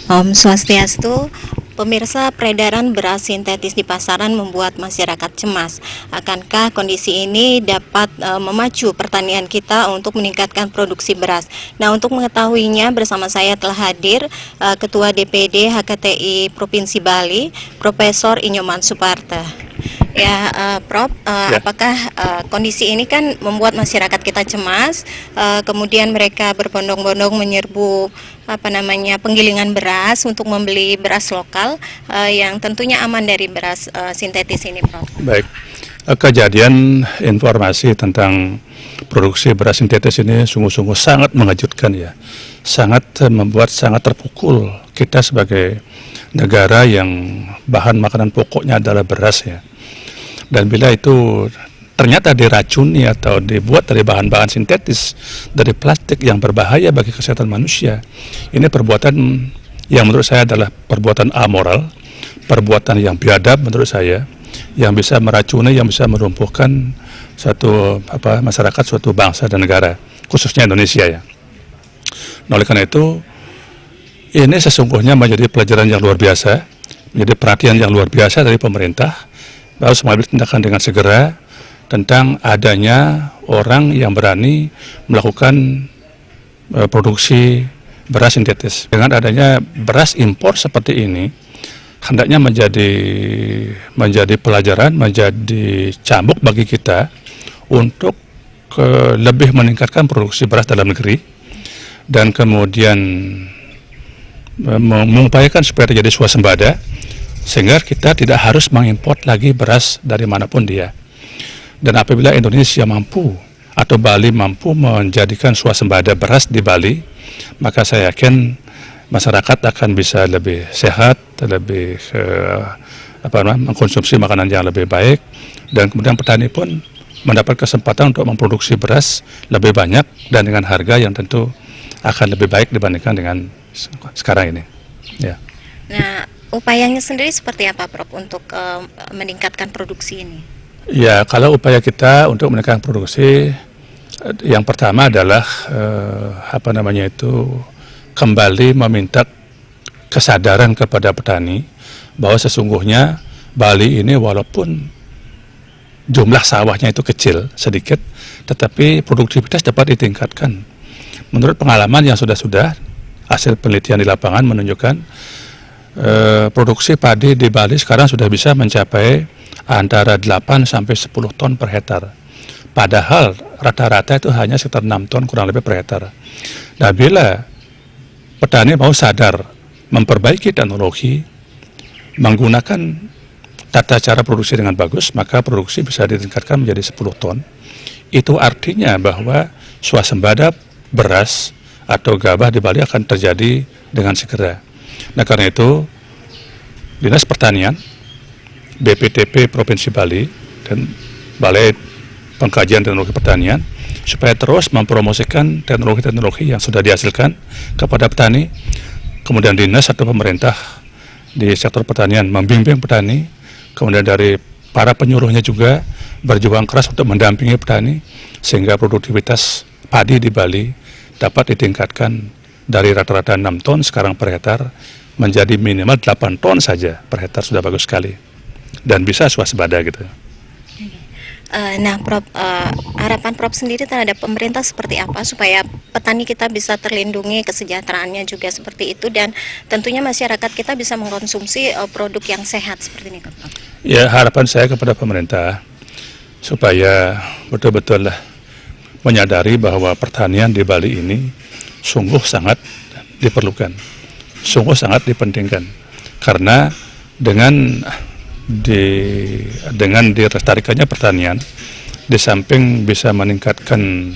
Om Swastiastu. Pemirsa, peredaran beras sintetis di pasaran membuat masyarakat cemas. Akankah kondisi ini dapat memacu pertanian kita untuk meningkatkan produksi beras? Nah, untuk mengetahuinya bersama saya telah hadir Ketua DPD HKTI Provinsi Bali, Profesor Inyoman Suparta. Ya, Prof, apakah kondisi ini kan membuat masyarakat kita cemas, kemudian mereka berbondong-bondong menyerbu penggilingan beras untuk membeli beras lokal yang tentunya aman dari beras sintetis ini, Prof. Baik, kejadian informasi tentang produksi beras sintetis ini sungguh-sungguh sangat mengejutkan ya, sangat terpukul kita sebagai negara yang bahan makanan pokoknya adalah beras ya. Dan bila itu ternyata diracuni atau dibuat dari bahan-bahan sintetis, dari plastik yang berbahaya bagi kesehatan manusia, ini perbuatan yang menurut saya adalah perbuatan amoral, perbuatan yang biadab menurut saya, yang bisa meracuni, yang bisa melumpuhkan suatu masyarakat, suatu bangsa dan negara, khususnya Indonesia ya. Nah, oleh karena itu, ini sesungguhnya menjadi pelajaran yang luar biasa, menjadi perhatian yang luar biasa dari pemerintah, harus mengambil tindakan dengan segera tentang adanya orang yang berani melakukan produksi beras sintetis. Dengan adanya beras impor seperti ini, hendaknya menjadi pelajaran, menjadi cambuk bagi kita untuk lebih meningkatkan produksi beras dalam negeri dan kemudian mengupayakan supaya terjadi swasembada, sehingga kita tidak harus mengimpor lagi beras dari manapun dia. Dan apabila Indonesia mampu atau Bali mampu menjadikan swasembada beras di Bali, maka saya yakin masyarakat akan bisa lebih sehat, lebih mengkonsumsi makanan yang lebih baik, dan kemudian petani pun mendapat kesempatan untuk memproduksi beras lebih banyak dan dengan harga yang tentu akan lebih baik dibandingkan dengan sekarang ini. Ya. Nah, upayanya sendiri seperti apa, Prof, untuk meningkatkan produksi ini? Ya, kalau upaya kita untuk meningkatkan produksi, yang pertama adalah kembali meminta kesadaran kepada petani bahwa sesungguhnya Bali ini walaupun jumlah sawahnya itu kecil, sedikit, tetapi produktivitas dapat ditingkatkan. Menurut pengalaman yang sudah hasil penelitian di lapangan menunjukkan produksi padi di Bali sekarang sudah bisa mencapai antara 8 sampai 10 ton per hektar. Padahal rata-rata itu hanya sekitar 6 ton kurang lebih per hektar. Nah, bila petani mau sadar memperbaiki teknologi, menggunakan tata cara produksi dengan bagus, maka produksi bisa ditingkatkan menjadi 10 ton. Itu artinya bahwa swasembada beras atau gabah di Bali akan terjadi dengan segera. Nah, karena itu Dinas Pertanian, BPTP Provinsi Bali, dan Balai Pengkajian Teknologi Pertanian supaya terus mempromosikan teknologi-teknologi yang sudah dihasilkan kepada petani. Kemudian dinas atau pemerintah di sektor pertanian membimbing petani, kemudian dari para penyuluhnya juga berjuang keras untuk mendampingi petani sehingga produktivitas padi di Bali dapat ditingkatkan dari rata-rata 6 ton sekarang per hektar menjadi minimal 8 ton saja per hektar, sudah bagus sekali dan bisa swasembada gitu. Nah, Prof, harapan Prof sendiri terhadap pemerintah seperti apa supaya petani kita bisa terlindungi, kesejahteraannya juga seperti itu, dan tentunya masyarakat kita bisa mengkonsumsi produk yang sehat seperti ini, Prof? Ya, harapan saya kepada pemerintah supaya betul-betul menyadari bahwa pertanian di Bali ini sungguh sangat diperlukan, sungguh sangat dipentingkan, karena dengan dilestarikannya pertanian, di samping bisa meningkatkan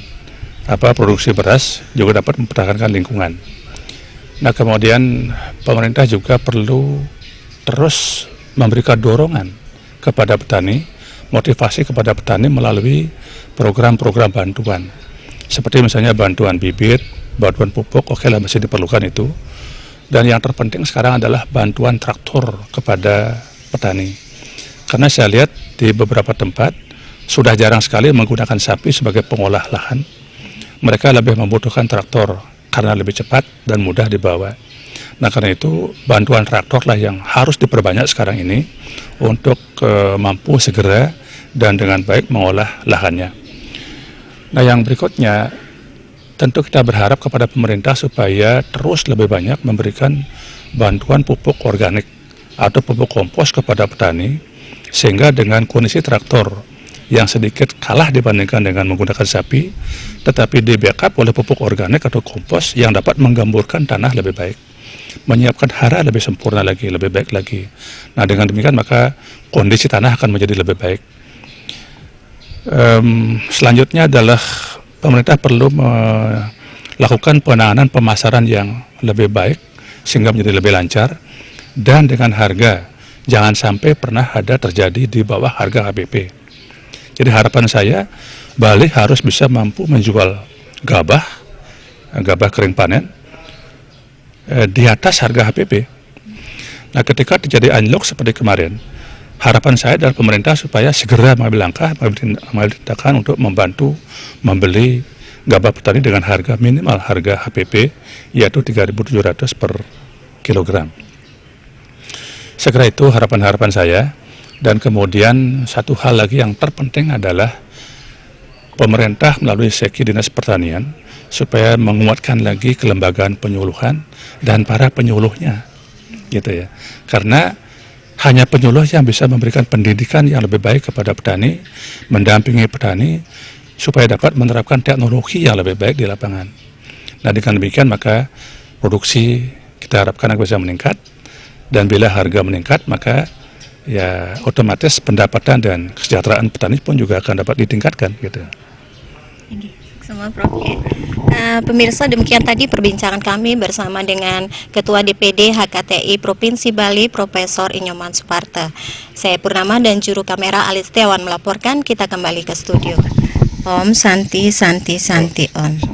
produksi beras, juga dapat mempertahankan lingkungan. Nah, kemudian pemerintah juga perlu terus memberikan dorongan kepada petani, motivasi kepada petani melalui program-program bantuan, seperti misalnya bantuan bibit, bantuan pupuk, masih diperlukan itu. Dan yang terpenting sekarang adalah bantuan traktor kepada petani. Karena saya lihat di beberapa tempat sudah jarang sekali menggunakan sapi sebagai pengolah lahan. Mereka lebih membutuhkan traktor karena lebih cepat dan mudah dibawa. Nah, karena itu bantuan traktor lah yang harus diperbanyak sekarang ini untuk mampu segera dan dengan baik mengolah lahannya. Nah, yang berikutnya tentu kita berharap kepada pemerintah supaya terus lebih banyak memberikan bantuan pupuk organik atau pupuk kompos kepada petani, sehingga dengan kondisi traktor yang sedikit kalah dibandingkan dengan menggunakan sapi, tetapi di backup oleh pupuk organik atau kompos yang dapat menggemburkan tanah lebih baik, menyiapkan hara lebih sempurna lagi, lebih baik lagi. Nah, dengan demikian maka kondisi tanah akan menjadi lebih baik. Selanjutnya adalah pemerintah perlu melakukan penanganan pemasaran yang lebih baik sehingga menjadi lebih lancar, dan dengan harga jangan sampai pernah ada terjadi di bawah harga HPP. Jadi harapan saya Bali harus bisa mampu menjual gabah kering panen di atas harga HPP. Nah, ketika terjadi anjlok seperti kemarin, harapan saya dari pemerintah supaya segera mengambil langkah, mengambil tindakan untuk membantu membeli gabah petani dengan harga minimal harga HPP, yaitu 3.700 per kilogram. Segera itu harapan-harapan saya. Dan kemudian satu hal lagi yang terpenting adalah pemerintah melalui Seki Dinas Pertanian supaya menguatkan lagi kelembagaan penyuluhan dan para penyuluhnya, gitu ya. Karena hanya penyuluh yang bisa memberikan pendidikan yang lebih baik kepada petani, mendampingi petani supaya dapat menerapkan teknologi yang lebih baik di lapangan. Nah, dengan demikian maka produksi kita harapkan akan bisa meningkat, dan bila harga meningkat maka ya otomatis pendapatan dan kesejahteraan petani pun juga akan dapat ditingkatkan, gitu. Semua Prof. Pemirsa, demikian tadi perbincangan kami bersama dengan Ketua DPD HKTI Provinsi Bali, Profesor Inyoman Suparta. Saya Purnama dan juru kamera Alis Setiawan melaporkan. Kita kembali ke studio. Om Santi Santi Santi Om.